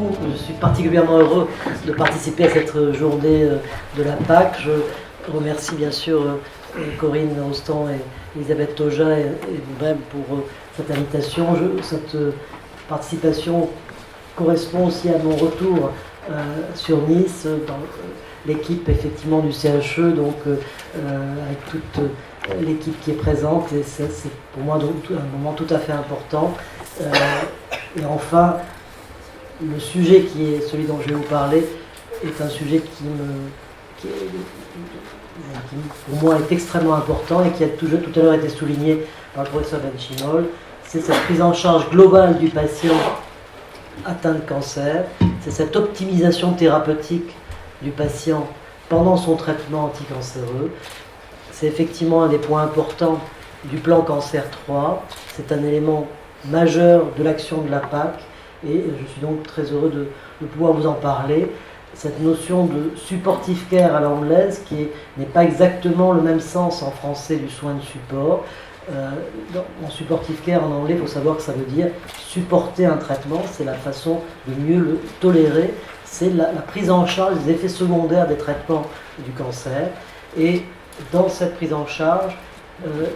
beaucoup. Je suis particulièrement heureux de participer à cette journée de la PAC. Je remercie bien sûr Corinne Rostand et Elisabeth Toja et vous-même pour cette invitation. Cette participation correspond aussi à mon retour sur Nice, dans l'équipe effectivement du CHE, donc avec toute l'équipe qui est présente, et c'est pour moi donc un moment tout à fait important. Et enfin, le sujet qui est celui dont je vais vous parler est un sujet qui pour moi est extrêmement important et qui a tout à l'heure été souligné par le professeur Benchimol. C'est cette prise en charge globale du patient atteint de cancer, c'est cette optimisation thérapeutique du patient pendant son traitement anticancéreux. C'est effectivement un des points importants du plan Cancer 3, c'est un élément majeur de l'action de la PAC et je suis donc très heureux de pouvoir vous en parler. Cette notion de supportive care à l'anglaise qui n'est pas exactement le même sens en français du soin de support. En supportive care en anglais, il faut savoir que ça veut dire supporter un traitement, c'est la façon de mieux le tolérer, c'est la prise en charge des effets secondaires des traitements du cancer. Et dans cette prise en charge,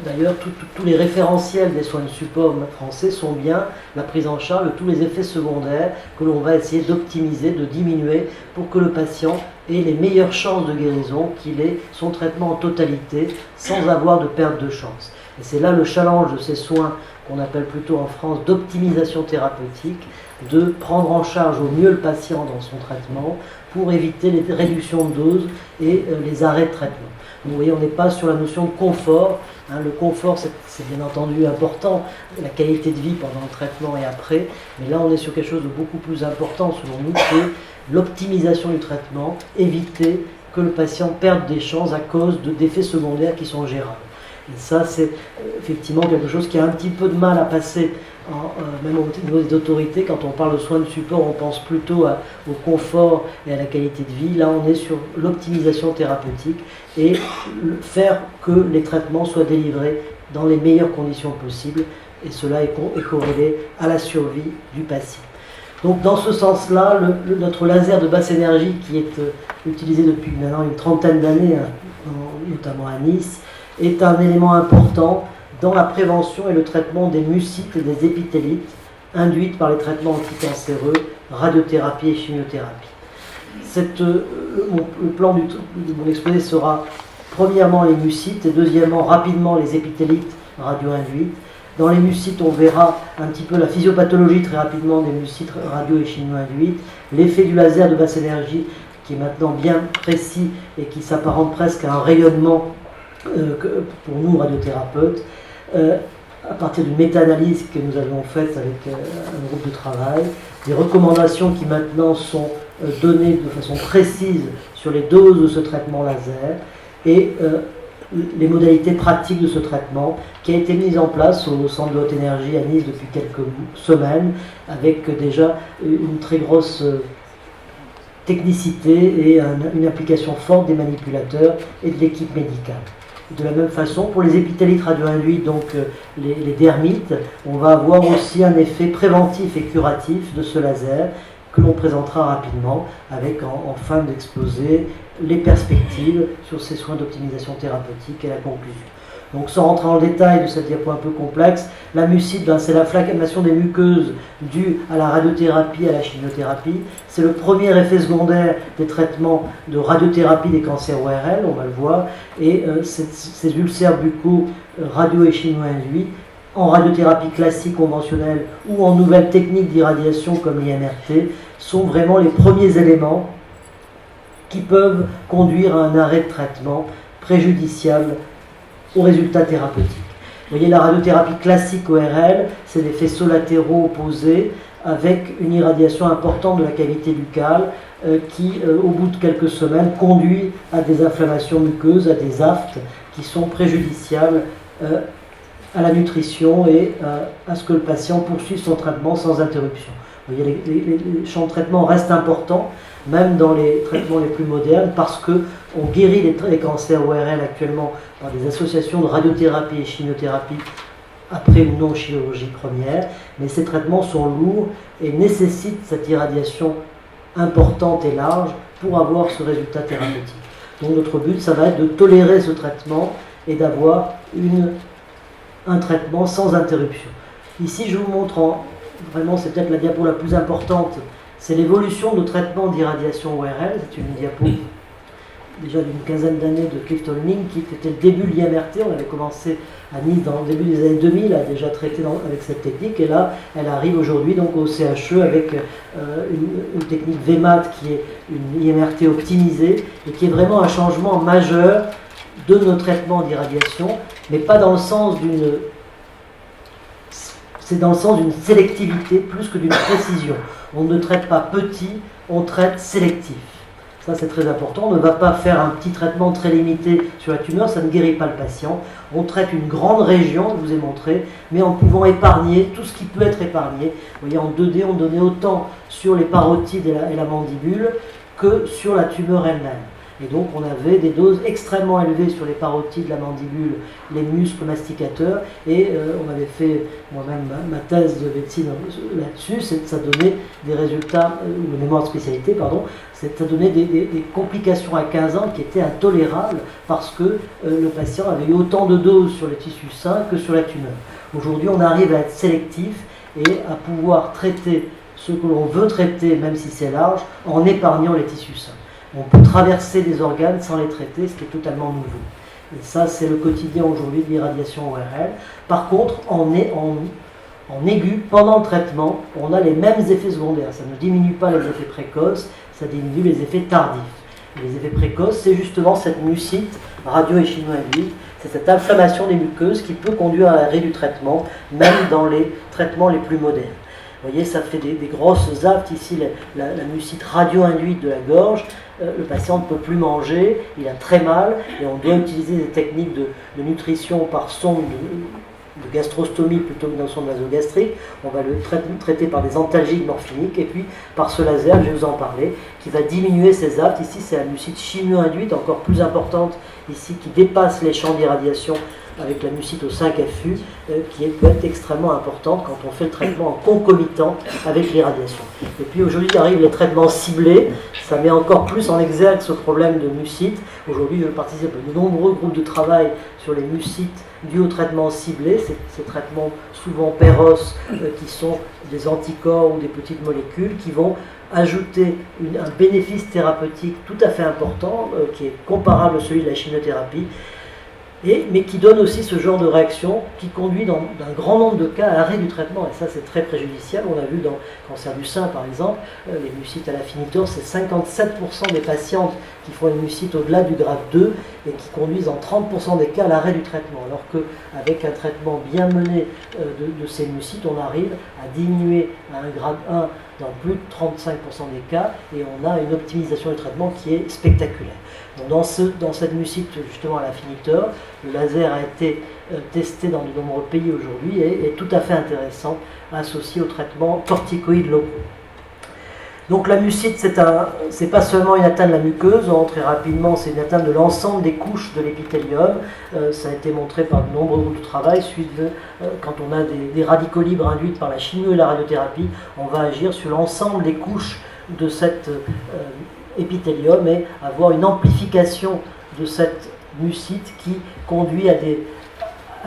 d'ailleurs, tous les référentiels des soins de support français sont bien la prise en charge de tous les effets secondaires que l'on va essayer d'optimiser, de diminuer pour que le patient ait les meilleures chances de guérison, qu'il ait son traitement en totalité sans avoir de perte de chance. Et c'est là le challenge de ces soins qu'on appelle plutôt en France d'optimisation thérapeutique, de prendre en charge au mieux le patient dans son traitement pour éviter les réductions de doses et les arrêts de traitement. Vous voyez, on n'est pas sur la notion de confort. Le confort, c'est bien entendu important, la qualité de vie pendant le traitement et après, mais là on est sur quelque chose de beaucoup plus important selon nous, c'est l'optimisation du traitement, éviter que le patient perde des chances à cause d'effets secondaires qui sont gérables. Et ça, c'est effectivement quelque chose qui a un petit peu de mal à passer, même au niveau des autorités. Quand on parle de soins de support, on pense plutôt au confort et à la qualité de vie. Là, on est sur l'optimisation thérapeutique et faire que les traitements soient délivrés dans les meilleures conditions possibles. Et cela est corrélé à la survie du patient. Donc dans ce sens-là, notre laser de basse énergie qui est utilisé depuis maintenant une trentaine d'années, notamment à Nice, est un élément important dans la prévention et le traitement des mucites et des épithélites induites par les traitements anticancéreux, radiothérapie et chimiothérapie. Le plan de mon exposé sera premièrement les mucites et deuxièmement rapidement les épithélites radio-induites. Dans les mucites, on verra un petit peu la physiopathologie très rapidement des mucites radio et chimio-induites, l'effet du laser de basse énergie qui est maintenant bien précis et qui s'apparente presque à un rayonnement pour nous radiothérapeutes, à partir d'une méta-analyse que nous avons faite avec un groupe de travail, des recommandations qui maintenant sont données de façon précise sur les doses de ce traitement laser et les modalités pratiques de ce traitement qui a été mise en place au centre de haute énergie à Nice depuis quelques semaines avec déjà une très grosse technicité et une application forte des manipulateurs et de l'équipe médicale. De la même façon, pour les épithélites radio-induits, donc les dermites, on va avoir aussi un effet préventif et curatif de ce laser que l'on présentera rapidement avec en fin d'exposé les perspectives sur ces soins d'optimisation thérapeutique et la conclusion. Donc sans rentrer dans le détail de cette diapo un peu complexe, la mucite, c'est l'inflammation des muqueuses due à la radiothérapie, à la chimiothérapie. C'est le premier effet secondaire des traitements de radiothérapie des cancers ORL, on va le voir, et ces ulcères buccaux radio et chimio-induits en radiothérapie classique conventionnelle ou en nouvelles techniques d'irradiation comme l'IMRT sont vraiment les premiers éléments qui peuvent conduire à un arrêt de traitement préjudiciable aux résultats thérapeutiques. Vous voyez, la radiothérapie classique ORL, c'est des faisceaux latéraux opposés avec une irradiation importante de la cavité buccale qui, au bout de quelques semaines, conduit à des inflammations muqueuses, à des aftes qui sont préjudiciables à la nutrition et à ce que le patient poursuive son traitement sans interruption. Vous voyez, les champs de traitement restent importants, même dans les traitements les plus modernes, parce qu'on guérit les cancers ORL actuellement par des associations de radiothérapie et chimiothérapie après une non-chirurgie première, mais ces traitements sont lourds et nécessitent cette irradiation importante et large pour avoir ce résultat thérapeutique. Donc notre but, ça va être de tolérer ce traitement et d'avoir un traitement sans interruption. Ici, je vous montre, vraiment c'est peut-être la diapo la plus importante, c'est l'évolution de traitement d'irradiation ORL, c'est une diapo déjà d'une quinzaine d'années de Clifton Link, qui était le début de l'IMRT. On avait commencé à Nice dans le début des années 2000 à déjà traiter avec cette technique, et là elle arrive aujourd'hui donc au CHE avec une technique VMAT qui est une IMRT optimisée et qui est vraiment un changement majeur de nos traitements d'irradiation, mais pas dans le sens d'une... C'est dans le sens d'une sélectivité plus que d'une précision. On ne traite pas petit, on traite sélectif. Ça, c'est très important. On ne va pas faire un petit traitement très limité sur la tumeur, ça ne guérit pas le patient. On traite une grande région, je vous ai montré, mais en pouvant épargner tout ce qui peut être épargné. Vous voyez, en 2D, on donnait autant sur les parotides et la mandibule que sur la tumeur elle-même. Et donc, on avait des doses extrêmement élevées sur les parotides, la mandibule, les muscles masticateurs. Et on avait fait moi-même ma thèse de médecine là-dessus. Ça donnait des résultats, le mémoire de spécialité, pardon. Ça donnait des complications à 15 ans qui étaient intolérables parce que le patient avait eu autant de doses sur les tissus sains que sur la tumeur. Aujourd'hui, on arrive à être sélectif et à pouvoir traiter ce que l'on veut traiter, même si c'est large, en épargnant les tissus sains. On peut traverser des organes sans les traiter, ce qui est totalement nouveau. Et ça, c'est le quotidien aujourd'hui de l'irradiation ORL. Par contre, en aigu, pendant le traitement, on a les mêmes effets secondaires. Ça ne diminue pas les effets précoces, ça diminue les effets tardifs. Et les effets précoces, c'est justement cette mucite radio- et chino-induite, c'est cette inflammation des muqueuses qui peut conduire à l'arrêt du traitement, même dans les traitements les plus modernes. Vous voyez, ça fait des grosses aftes ici, la mucite radio-induite de la gorge. Le patient ne peut plus manger, il a très mal, et on doit utiliser des techniques de nutrition par sonde de gastrostomie plutôt que dans sonde nasogastrique. On va le traiter par des antalgiques morphiniques, et puis par ce laser, je vais vous en parler, qui va diminuer ces aftes. Ici, c'est la mucite chimio-induite, encore plus importante, ici, qui dépasse les champs d'irradiation avec la mucite au 5FU, qui peut être extrêmement importante quand on fait le traitement en concomitant avec l'irradiation. Et puis aujourd'hui arrivent les traitements ciblés, ça met encore plus en exergue ce problème de mucite. Aujourd'hui, je participe à de nombreux groupes de travail sur les mucites dus au traitement ciblé, ces traitements souvent péros qui sont des anticorps ou des petites molécules qui vont ajouter un bénéfice thérapeutique tout à fait important, qui est comparable à celui de la chimiothérapie, mais qui donne aussi ce genre de réaction qui conduit dans un grand nombre de cas à l'arrêt du traitement. Et ça, c'est très préjudiciable. On a vu dans le cancer du sein, par exemple, les mucites à l'afinitor, c'est 57% des patientes qui font une mucite au-delà du grade 2 et qui conduisent en 30% des cas à l'arrêt du traitement. Alors qu'avec un traitement bien mené de ces mucites, on arrive à diminuer à un grade 1 dans plus de 35% des cas, et on a une optimisation du traitement qui est spectaculaire. Donc dans cette mucite justement à l'afinitor, le laser a été testé dans de nombreux pays aujourd'hui et est tout à fait intéressant, associé au traitement corticoïde locaux. Donc la mucite, c'est pas seulement une atteinte de la muqueuse, très rapidement, c'est une atteinte de l'ensemble des couches de l'épithélium. Ça a été montré par de nombreux groupes de travail. Quand on a des radicaux libres induits par la chimio et la radiothérapie, on va agir sur l'ensemble des couches de cet épithélium et avoir une amplification de cette mucite qui conduit à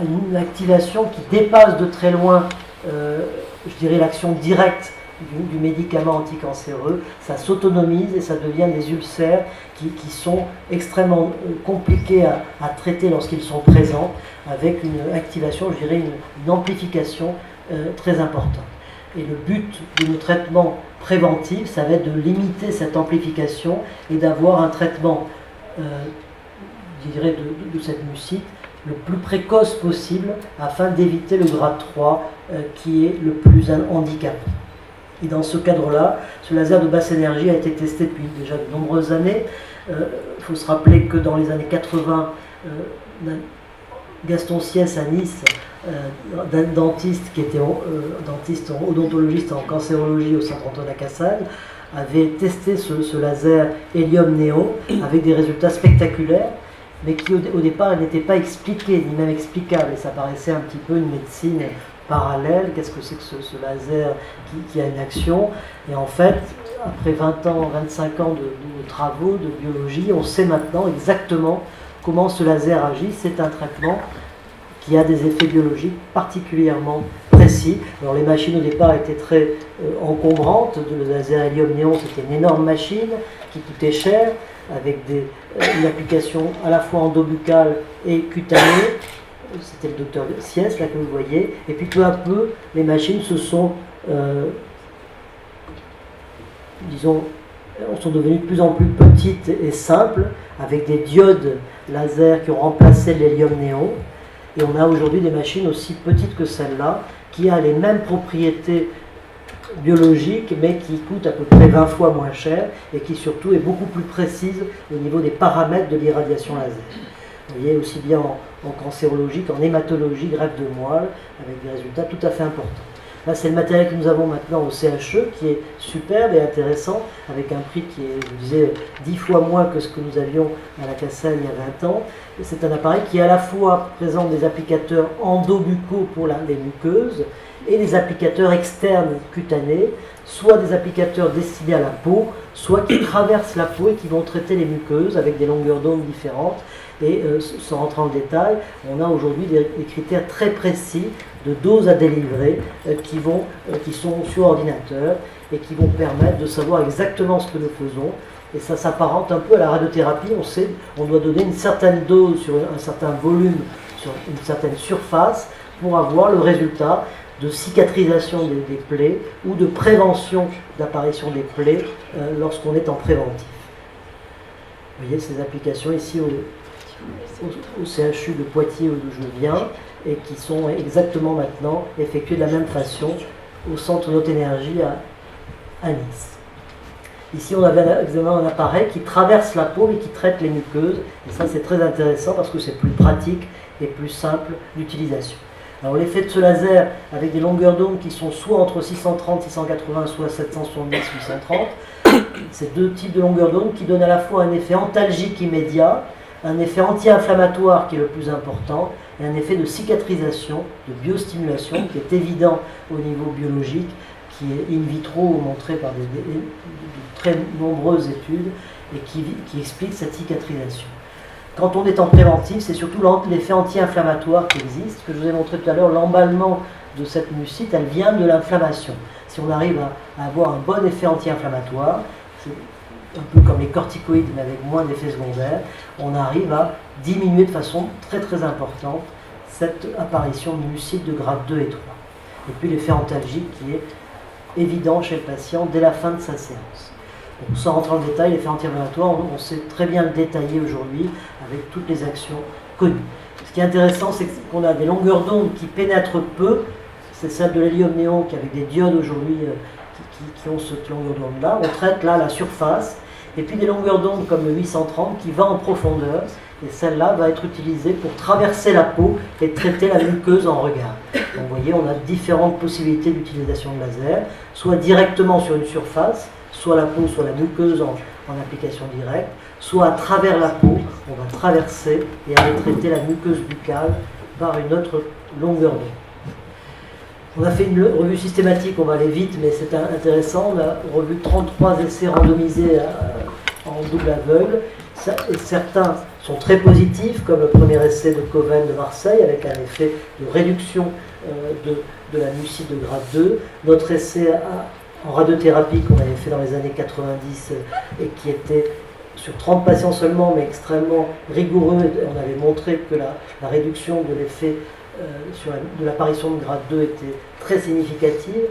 une activation qui dépasse de très loin, je dirais, l'action directe du médicament anticancéreux. Ça s'autonomise et ça devient des ulcères qui sont extrêmement compliqués à traiter lorsqu'ils sont présents, avec une activation, je dirais, une amplification très importante. Et le but de nos traitements préventifs, ça va être de limiter cette amplification et d'avoir un traitement, je dirais, de cette mucite le plus précoce possible afin d'éviter le grade 3 qui est le plus handicapant. Et dans ce cadre-là, ce laser de basse énergie a été testé depuis déjà de nombreuses années. Il faut se rappeler que dans les années 80, Gaston Siès à Nice, dentiste qui était dentiste odontologiste en cancérologie au centre Antoine Lacassagne, avait testé ce laser hélium néon avec des résultats spectaculaires. mais qui au départ n'était pas expliquée, ni même explicable, et ça paraissait un petit peu une médecine parallèle. Qu'est-ce que c'est que ce laser qui a une action? Et en fait, après 20 ans, 25 ans de travaux, de biologie, on sait maintenant exactement comment ce laser agit. C'est un traitement qui a des effets biologiques particulièrement précis. Alors les machines au départ étaient très encombrantes. Le laser hélium-néon, c'était une énorme machine qui coûtait cher, avec une application à la fois endobuccale et cutanée. C'était le docteur Siès, là, que vous voyez. Et puis peu à peu, les machines sont devenues de plus en plus petites et simples, avec des diodes laser qui ont remplacé l'hélium-néon. Et on a aujourd'hui des machines aussi petites que celle-là, qui a les mêmes propriétés biologique, mais qui coûte à peu près 20 fois moins cher et qui surtout est beaucoup plus précise au niveau des paramètres de l'irradiation laser. Vous voyez, aussi bien en cancérologie qu'en hématologie, greffe de moelle, avec des résultats tout à fait importants. Là, c'est le matériel que nous avons maintenant au CHE, qui est superbe et intéressant, avec un prix qui est, je vous disais, 10 fois moins que ce que nous avions à la Cassel il y a 20 ans. C'est un appareil qui à la fois présente des applicateurs endobuccaux pour les muqueuses, et des applicateurs externes cutanés, soit des applicateurs destinés à la peau, soit qui traversent la peau et qui vont traiter les muqueuses avec des longueurs d'onde différentes. Et sans rentrer en détail, on a aujourd'hui des critères très précis de doses à délivrer qui sont sur ordinateur et qui vont permettre de savoir exactement ce que nous faisons. Et ça s'apparente un peu à la radiothérapie. On sait on doit donner une certaine dose sur un certain volume, sur une certaine surface, pour avoir le résultat de cicatrisation des plaies ou de prévention d'apparition des plaies lorsqu'on est en préventif. Vous voyez ces applications ici au CHU de Poitiers où je viens et qui sont exactement maintenant effectuées de la même façon au centre Note Énergie à Nice. Ici on avait un appareil qui traverse la peau et qui traite les muqueuses, et ça c'est très intéressant parce que c'est plus pratique et plus simple d'utilisation. Alors l'effet de ce laser avec des longueurs d'onde qui sont soit entre 630, 680, soit 770, 830, c'est deux types de longueurs d'onde qui donnent à la fois un effet antalgique immédiat, un effet anti-inflammatoire qui est le plus important, et un effet de cicatrisation, de biostimulation qui est évident au niveau biologique, qui est in vitro montré par de très nombreuses études et qui explique cette cicatrisation. Quand on est en préventif, c'est surtout l'effet anti-inflammatoire qui existe. Ce que je vous ai montré tout à l'heure, l'emballement de cette mucite, elle vient de l'inflammation. Si on arrive à avoir un bon effet anti-inflammatoire, c'est un peu comme les corticoïdes mais avec moins d'effets secondaires, on arrive à diminuer de façon très très importante cette apparition de mucite de grade 2 et 3. Et puis l'effet antalgique qui est évident chez le patient dès la fin de sa séance. Donc, sans rentrer en détail, l'effet anti-inflammatoire, on sait très bien le détailler aujourd'hui avec toutes les actions connues. Ce qui est intéressant, c'est qu'on a des longueurs d'onde qui pénètrent peu. C'est celle de l'hélium-néon qui, avec des diodes aujourd'hui, qui ont cette longueur d'onde-là. On traite là la surface. Et puis des longueurs d'onde comme le 830 qui va en profondeur. Et celle-là va être utilisée pour traverser la peau et traiter la muqueuse en regard. Donc vous voyez, on a différentes possibilités d'utilisation de laser, soit directement sur une surface, soit la peau, soit la muqueuse en application directe, soit à travers la peau, on va traverser et aller traiter la muqueuse buccale par une autre longueur d'onde. On a fait une revue systématique, on va aller vite, mais c'est intéressant. On a revu 33 essais randomisés en double aveugle. Et certains sont très positifs, comme le premier essai de Coven de Marseille, avec un effet de réduction de la mucite de grade 2. Notre essai en radiothérapie qu'on avait fait dans les années 90 et qui était sur 30 patients seulement, mais extrêmement rigoureux. On avait montré que la réduction de l'effet de l'apparition de grade 2 était très significative.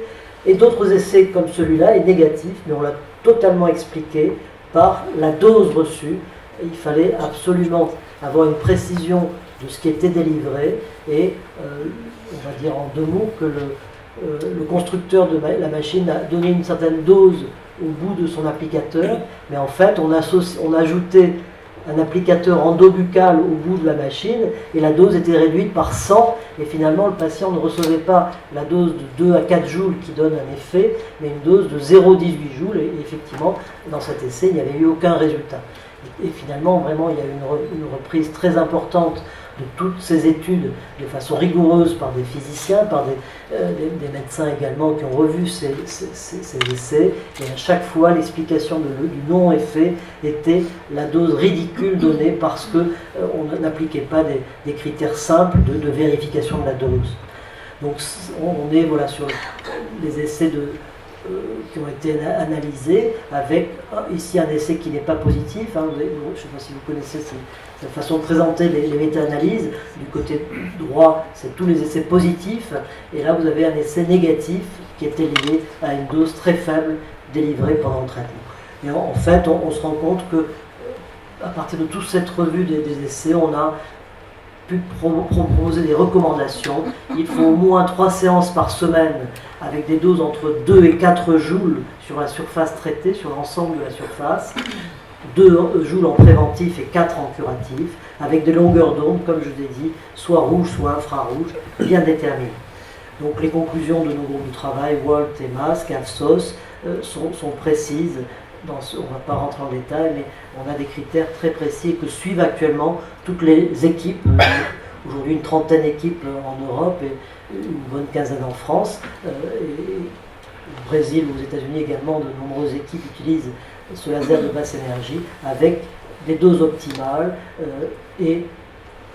Et d'autres essais comme celui-là est négatif, mais on l'a totalement expliqué par la dose reçue. Il fallait absolument avoir une précision de ce qui était délivré et on va dire en deux mots que le constructeur de la machine a donné une certaine dose au bout de son applicateur, mais en fait on ajoutait un applicateur endobuccal au bout de la machine et la dose était réduite par 100 et finalement le patient ne recevait pas la dose de 2 à 4 joules qui donne un effet, mais une dose de 0,18 joules et effectivement dans cet essai il n'y avait eu aucun résultat. Et finalement, vraiment, il y a une reprise très importante de toutes ces études de façon rigoureuse par des physiciens, par des médecins également qui ont revu ces essais. Et à chaque fois, l'explication du non-effet était la dose ridicule donnée parce qu'on n'appliquait pas des critères simples de vérification de la dose. Donc on est sur les essais qui ont été analysés, avec ici un essai qui n'est pas positif. Je ne sais pas si vous connaissez cette façon de présenter les méta-analyses. Du côté droit, c'est tous les essais positifs, et là vous avez un essai négatif qui était lié à une dose très faible délivrée pendant le traitement. Et en fait, on se rend compte que à partir de toute cette revue des essais, on a pu proposer des recommandations. Il faut au moins 3 séances par semaine avec des doses entre 2 et 4 joules sur la surface traitée, sur l'ensemble de la surface, 2 joules en préventif et 4 en curatif, avec des longueurs d'onde, comme je l'ai dit, soit rouge, soit infrarouge, bien déterminées. Donc les conclusions de nos groupes de travail, Walt et Mask, AFSOS, sont précises. On ne va pas rentrer en détail, mais on a des critères très précis que suivent actuellement toutes les équipes. Aujourd'hui, une trentaine d'équipes en Europe et une bonne quinzaine en France. Et au Brésil ou aux États-Unis également, de nombreuses équipes utilisent ce laser de basse énergie avec des doses optimales et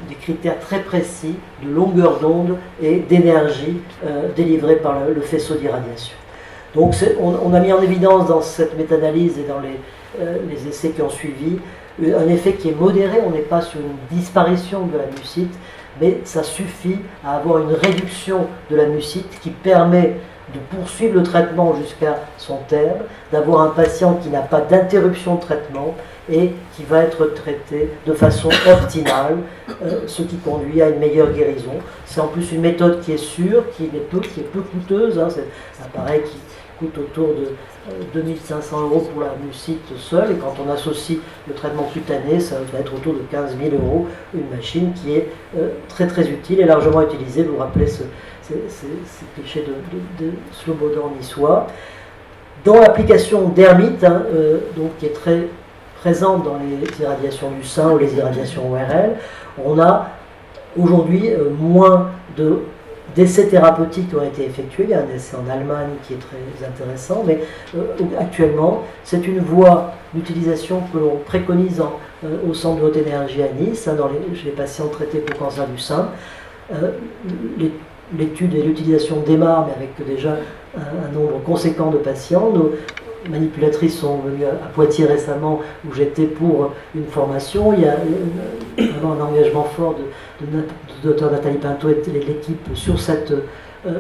des critères très précis de longueur d'onde et d'énergie délivrée par le faisceau d'irradiation. Donc on a mis en évidence dans cette méta-analyse et dans les essais qui ont suivi un effet qui est modéré. On n'est pas sur une disparition de la mucite, mais ça suffit à avoir une réduction de la mucite qui permet de poursuivre le traitement jusqu'à son terme, d'avoir un patient qui n'a pas d'interruption de traitement et qui va être traité de façon optimale, ce qui conduit à une meilleure guérison. C'est en plus une méthode qui est sûre, qui est peu coûteuse. C'est un appareil qui coûte autour de 2500 € pour la mucite seule, et quand on associe le traitement cutané, ça va être autour de 15 000 €, une machine qui est très très utile et largement utilisée. Vous vous rappelez ces clichés de Slobodan niçois. Dans l'application d'hermite, donc qui est très présente dans les irradiations du sein ou les irradiations ORL, on a aujourd'hui moins d'essais thérapeutiques qui ont été effectués. Il y a un essai en Allemagne qui est très intéressant, mais actuellement, c'est une voie d'utilisation que l'on préconise au centre de haute énergie à Nice, chez les patients traités pour cancer du sein. L'étude et l'utilisation démarrent, mais avec déjà un nombre conséquent de patients. Nos manipulatrices sont venues à Poitiers récemment, où j'étais pour une formation. Il y a vraiment un engagement fort de Dr Nathalie Pinto et de l'équipe sur cette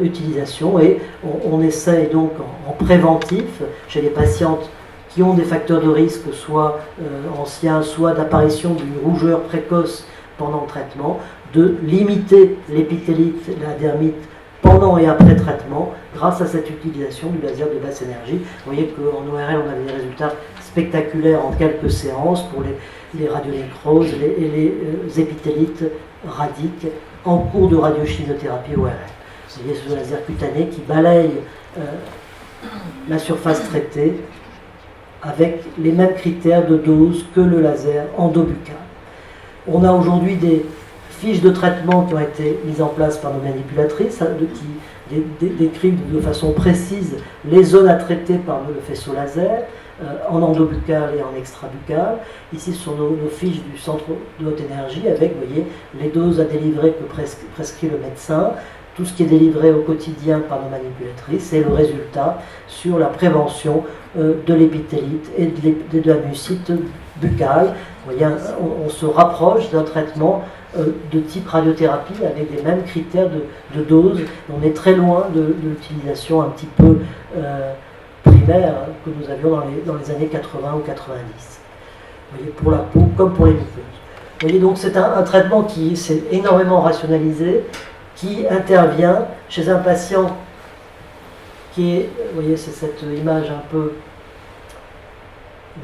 utilisation, et on essaye donc en préventif chez les patientes qui ont des facteurs de risque, soit anciens, soit d'apparition d'une rougeur précoce pendant le traitement, de limiter l'épithélite, la dermite pendant et après traitement grâce à cette utilisation du laser de basse énergie. Vous voyez qu'en ORL, on avait des résultats spectaculaires en quelques séances pour les radionécroses et les épithélites radiques en cours de radiochimiothérapie ORL. Vous voyez ce laser cutané qui balaye la surface traitée avec les mêmes critères de dose que le laser endobuccal. On a aujourd'hui des fiches de traitement qui ont été mises en place par nos manipulatrices, qui décrivent de façon précise les zones à traiter par le faisceau laser, en endobuccal et en extrabuccal. Ici, ce sont nos fiches du centre de haute énergie avec, vous voyez, les doses à délivrer que prescrit le médecin, tout ce qui est délivré au quotidien par nos manipulatrices, et le résultat sur la prévention de l'épithélite et de la mucite buccale. Vous voyez, on se rapproche d'un traitement de type radiothérapie avec les mêmes critères de dose. On est très loin de l'utilisation un petit peu primaire que nous avions dans les années 80 ou 90. Vous voyez, pour la peau comme pour les muqueuses. Vous voyez, donc c'est un traitement qui s'est énormément rationalisé, qui intervient chez un patient qui est, vous voyez, c'est cette image un peu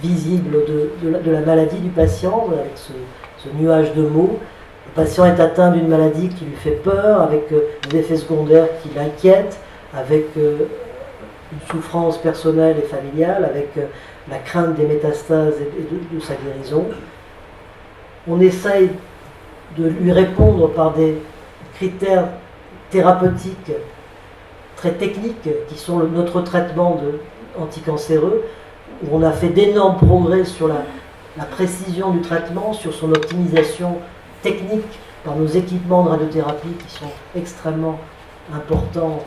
visible de la maladie du patient, avec ce nuage de mots. Le patient est atteint d'une maladie qui lui fait peur, avec des effets secondaires qui l'inquiètent, avec une souffrance personnelle et familiale, avec la crainte des métastases et de sa guérison. On essaye de lui répondre par des critères thérapeutiques très techniques qui sont notre traitement anticancéreux, où on a fait d'énormes progrès sur la précision du traitement, sur son optimisation technique par nos équipements de radiothérapie qui sont extrêmement importants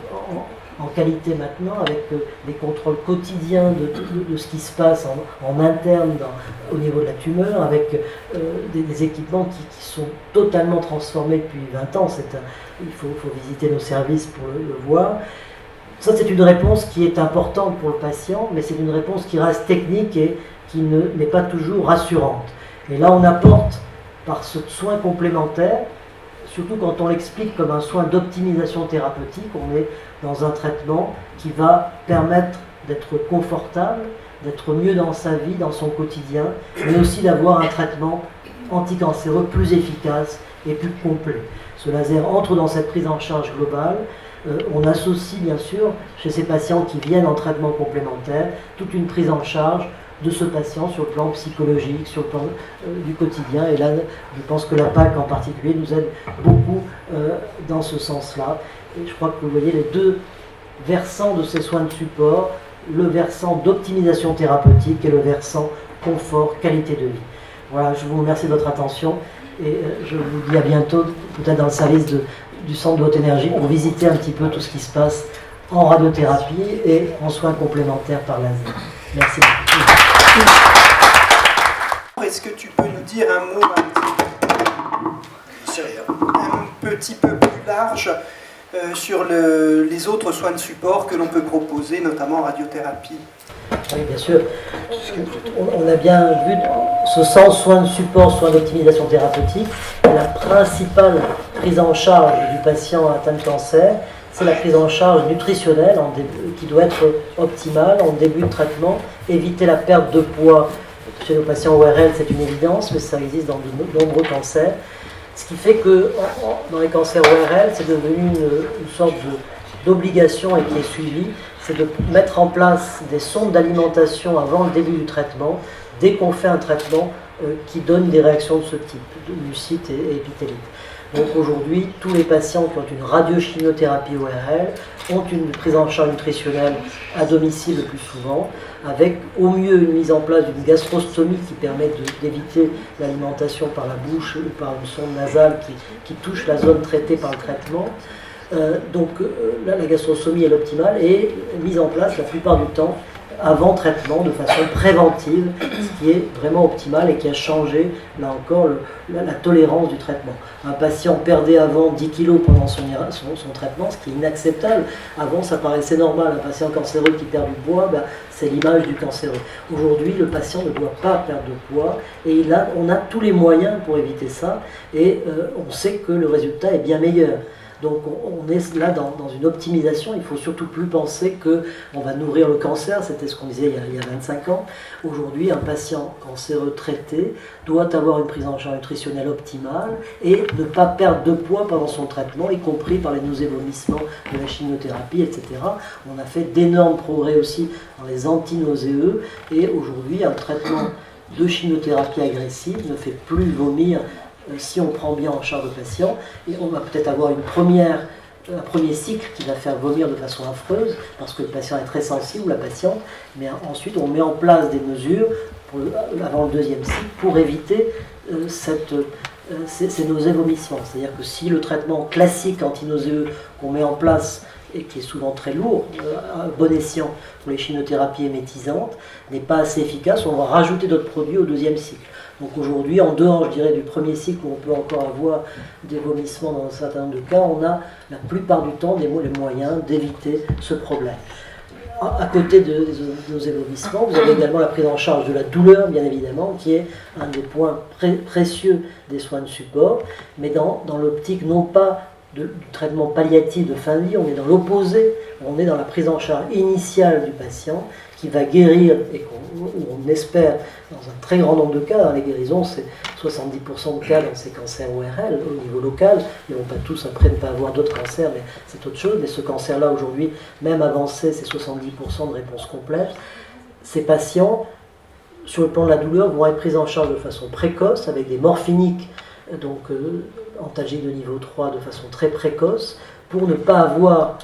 en qualité maintenant, avec des contrôles quotidiens de ce qui se passe en interne au niveau de la tumeur, avec des équipements qui sont totalement transformés depuis 20 ans. Il faut visiter nos services pour le voir. Ça, c'est une réponse qui est importante pour le patient, mais c'est une réponse qui reste technique et qui n'est pas toujours rassurante. Et là, on apporte, par ce soin complémentaire, surtout quand on l'explique comme un soin d'optimisation thérapeutique, on est dans un traitement qui va permettre d'être confortable, d'être mieux dans sa vie, dans son quotidien, mais aussi d'avoir un traitement anticancéreux plus efficace et plus complet. Ce laser entre dans cette prise en charge globale. On associe bien sûr, chez ces patients qui viennent en traitement complémentaire, toute une prise en charge de ce patient sur le plan psychologique, sur le plan du quotidien. Et là, je pense que la PAC en particulier nous aide beaucoup dans ce sens-là. Et je crois que vous voyez les deux versants de ces soins de support, le versant d'optimisation thérapeutique et le versant confort, qualité de vie. Voilà, je vous remercie de votre attention et je vous dis à bientôt, peut-être dans le service du centre de haute énergie, pour visiter un petit peu tout ce qui se passe en radiothérapie et en soins complémentaires par laser. Merci beaucoup. Est-ce que tu peux nous dire un mot un petit peu plus large sur les autres soins de support que l'on peut proposer, notamment en radiothérapie? Oui, bien sûr. On a bien vu ce sens soins de support, soins d'optimisation thérapeutique. La principale prise en charge du patient atteint de cancer, c'est la prise en charge nutritionnelle qui doit être optimale en début de traitement, éviter la perte de poids. Chez nos patients ORL, c'est une évidence, mais ça existe dans de nombreux cancers. Ce qui fait que dans les cancers ORL, c'est devenu une sorte d'obligation et qui est suivie, c'est de mettre en place des sondes d'alimentation avant le début du traitement, dès qu'on fait un traitement qui donne des réactions de ce type, de mucite et épithélite. Donc aujourd'hui, tous les patients qui ont une radiochimiothérapie ORL ont une prise en charge nutritionnelle à domicile le plus souvent, avec au mieux une mise en place d'une gastrostomie qui permet d'éviter l'alimentation par la bouche ou par une sonde nasale qui touche la zone traitée par le traitement. Donc là, la gastrostomie est l'optimale et mise en place la plupart du temps avant traitement de façon préventive, ce qui est vraiment optimal et qui a changé, là encore, la tolérance du traitement. Un patient perdait avant 10 kg pendant son traitement, ce qui est inacceptable. Avant, ça paraissait normal. Un patient cancéreux qui perd du poids, c'est l'image du cancéreux. Aujourd'hui, le patient ne doit pas perdre de poids et on a tous les moyens pour éviter ça et on sait que le résultat est bien meilleur. Donc on est là dans une optimisation, il ne faut surtout plus penser qu'on va nourrir le cancer, c'était ce qu'on disait il y a 25 ans. Aujourd'hui, un patient cancéreux traité doit avoir une prise en charge nutritionnelle optimale et ne pas perdre de poids pendant son traitement, y compris par les nausées-vomissements de la chimiothérapie, etc. On a fait d'énormes progrès aussi dans les antinauséeux et aujourd'hui, un traitement de chimiothérapie agressive ne fait plus vomir si on prend bien en charge le patient, et on va peut-être avoir un premier cycle qui va faire vomir de façon affreuse, parce que le patient est très sensible, ou la patiente, mais ensuite on met en place des mesures avant le deuxième cycle pour éviter ces nausées-vomissements. C'est-à-dire que si le traitement classique antinauséeux qu'on met en place et qui est souvent très lourd, à bon escient pour les chimiothérapies émétisantes, n'est pas assez efficace, on va rajouter d'autres produits au deuxième cycle. Donc aujourd'hui, en dehors, je dirais, du premier cycle où on peut encore avoir des vomissements dans un certain nombre de cas, on a la plupart du temps les moyens d'éviter ce problème. À côté de nos vomissements, vous avez également la prise en charge de la douleur, bien évidemment, qui est un des points précieux des soins de support, mais dans l'optique non pas du traitement palliatif de fin de vie, on est dans l'opposé, on est dans la prise en charge initiale du patient qui va guérir et où on espère, dans un très grand nombre de cas, les guérisons, c'est 70% de cas dans ces cancers ORL au niveau local, ils ne vont pas tous après ne pas avoir d'autres cancers, mais c'est autre chose, mais ce cancer-là aujourd'hui, même avancé, c'est 70% de réponse complète. Ces patients sur le plan de la douleur, vont être prises en charge de façon précoce, avec des morphiniques, donc antalgiques de niveau 3 de façon très précoce, pour ne pas avoir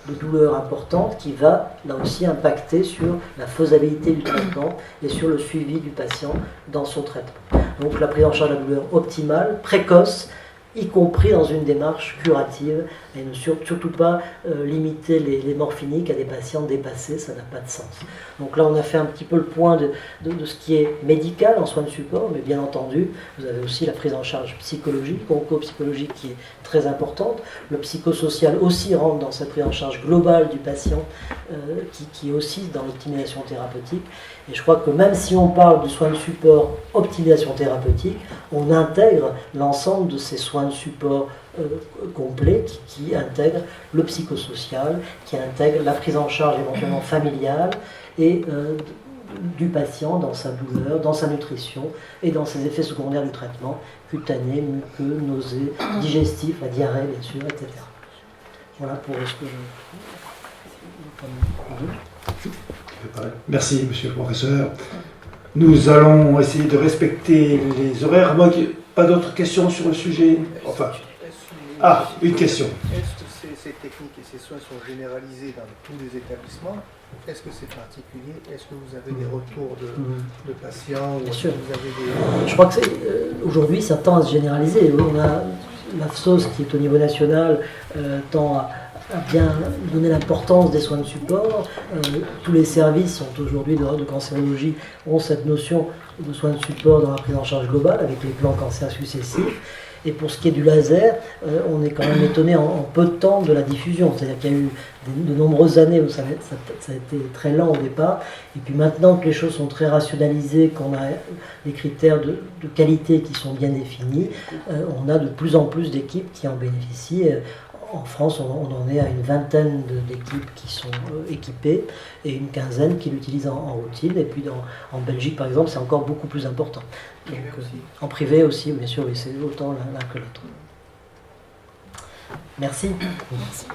de douleur importante qui va là aussi impacter sur la faisabilité du traitement et sur le suivi du patient dans son traitement. Donc la prise en charge de la douleur optimale, précoce, y compris dans une démarche curative, et ne surtout pas limiter les morphiniques à des patients dépassés, ça n'a pas de sens. Donc là on a fait un petit peu le point de ce qui est médical en soins de support, mais bien entendu vous avez aussi la prise en charge psychologique, onco-psychologique qui est très importante. Le psychosocial aussi rentre dans cette prise en charge globale du patient, qui est aussi dans l'optimisation thérapeutique. Et je crois que même si on parle de soins de support optimisation thérapeutique, on intègre l'ensemble de ces soins de support complets qui intègrent le psychosocial, qui intègrent la prise en charge éventuellement familiale et du patient dans sa douleur, dans sa nutrition et dans ses effets secondaires du traitement, cutané, muqueux, nausées, digestifs, la diarrhée bien sûr, etc. Voilà pour ce que je... Merci, monsieur le professeur. Nous allons essayer de respecter les horaires. Moi, pas d'autres questions sur le sujet? Enfin, une question. Est-ce que ces techniques et ces soins sont généralisés dans tous les établissements? Est-ce que c'est particulier? Est-ce que vous avez des retours de patients? Bien sûr. Vous avez des... Je crois que aujourd'hui, ça tend à se généraliser. On a l'AFSOS qui est au niveau national, tend à bien donner l'importance des soins de support. Tous les services sont aujourd'hui de cancérologie ont cette notion de soins de support dans la prise en charge globale avec les plans cancer successifs. Et pour ce qui est du laser, on est quand même étonné en peu de temps de la diffusion. C'est-à-dire qu'il y a eu de nombreuses années où ça a été très lent au départ. Et puis maintenant que les choses sont très rationalisées, qu'on a les critères de qualité qui sont bien définis, on a de plus en plus d'équipes qui en bénéficient. En France, on en est à une vingtaine d'équipes qui sont équipées et une quinzaine qui l'utilisent en routine. Et puis en Belgique, par exemple, c'est encore beaucoup plus important. Donc, en privé aussi, bien sûr, oui, c'est autant l'un que l'autre. Merci. Merci.